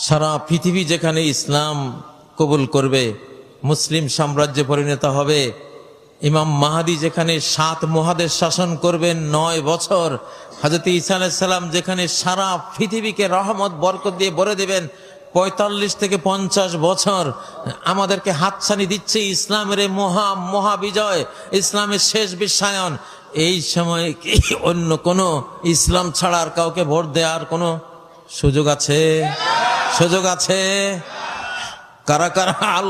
সারা পৃথিবী যেখানে ইসলাম কবুল করবে, মুসলিম সাম্রাজ্যে পরিণত হবে, ইমাম মাহাদি যেখানে 7 মহাদেশ শাসন করবেন 9 বছর, হযরত ঈসা আলাইহিস সালাম যেখানে সারা পৃথিবীকে রহমত বরকত দিয়ে ভরে দেবেন 45 থেকে 50 বছর, আমাদেরকে হাতছানি দিচ্ছে ইসলামের মহা বিজয়, ইসলামের শেষ বিশ্বায়ন। এই সময় কি অন্য কোনো ইসলাম ছাড়া আর কাউকে ভোট দেওয়ার কোনো সুযোগ আছে? সুযোগ আছে? কারা কারা আল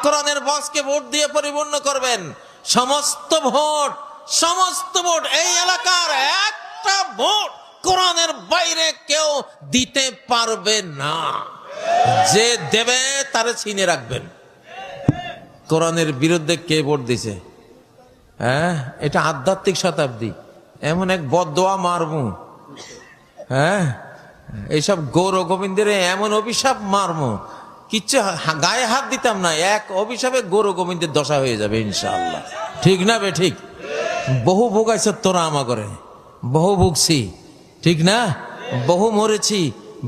কোরআনের বক্সকে ভোট দিয়ে পরিপূর্ণ করবেন? সমস্ত ভোট এই এলাকার একটা ভোট কোরআনের বাইরে কেউ দিতে পারবে না। যে দেবে তারে চিনে রাখবেন। কোরআনের বিরুদ্ধে কে ভোট দিছে? হ্যাঁ, এটা আধ্যাত্মিক শতাব্দী। এমন এক বদদোয়া মারমু, হ্যাঁ, এইসব গৌর গোবিন্দের এমন অভিশাপ মারমু, কিচ্ছু গায়ে হাত দিতাম না, এক অভিশাপে গৌর গোবিন্দের দশা হয়ে যাবে ইনশাআল্লাহ। ঠিক না বে ঠিক? বহু ভোগাইছ তোরা আমা করে, বহু ভুগছি, ঠিক না? বহু মরেছি,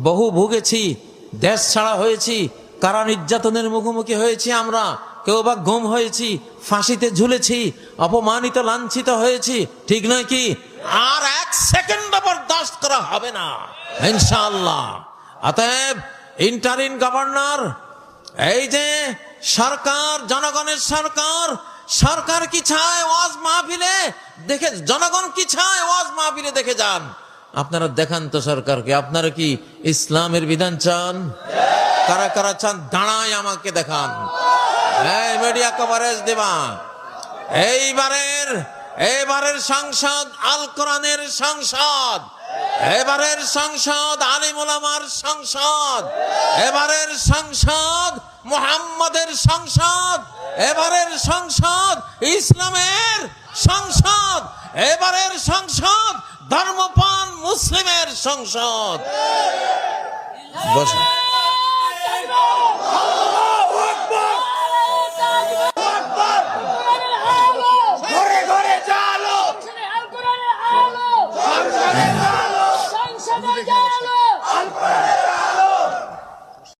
বহু ভুগেছি, দেশ ছাড়া হয়েছি, কারা নির্যাতনের মুখোমুখি হয়েছি আমরা, কেউ বা গুম হয়েছি, ফাঁসিতে ঝুলেছি, অপমানিত লাঞ্ছিত হয়েছি, ঠিক নয় কি? আর 1 সেকেন্ড বরদাস্ত করা হবে না ইনশাআল্লাহ। অতএব ইন্টারিম গভর্নর, এই যে সরকার, জনগণের সরকার কি চায় ওয়াজ মাহফিলে দেখে, জনগণ কি চায় ওয়াজ মাহফিলে দেখে যান। আপনারা দেখান তো সরকারকে, আপনারা কি ইসলামের বিধান চান? কারা কারা চান দাঁড়ায় আমাকে দেখান। এই মিডিয়া কভারেজ দেবা। এইবারের সংসদ আল কোরআনের সংসদ, এবারের সংসদ আলিম উলামার সংসদ, এবারের সংসদ মুহাম্মাদের সংসদ, এবারের সংসদ ইসলামের সংসদ, এবারের সংসদ ধর্মপ্রাণ মুসলিমের সংসদ। বসুন।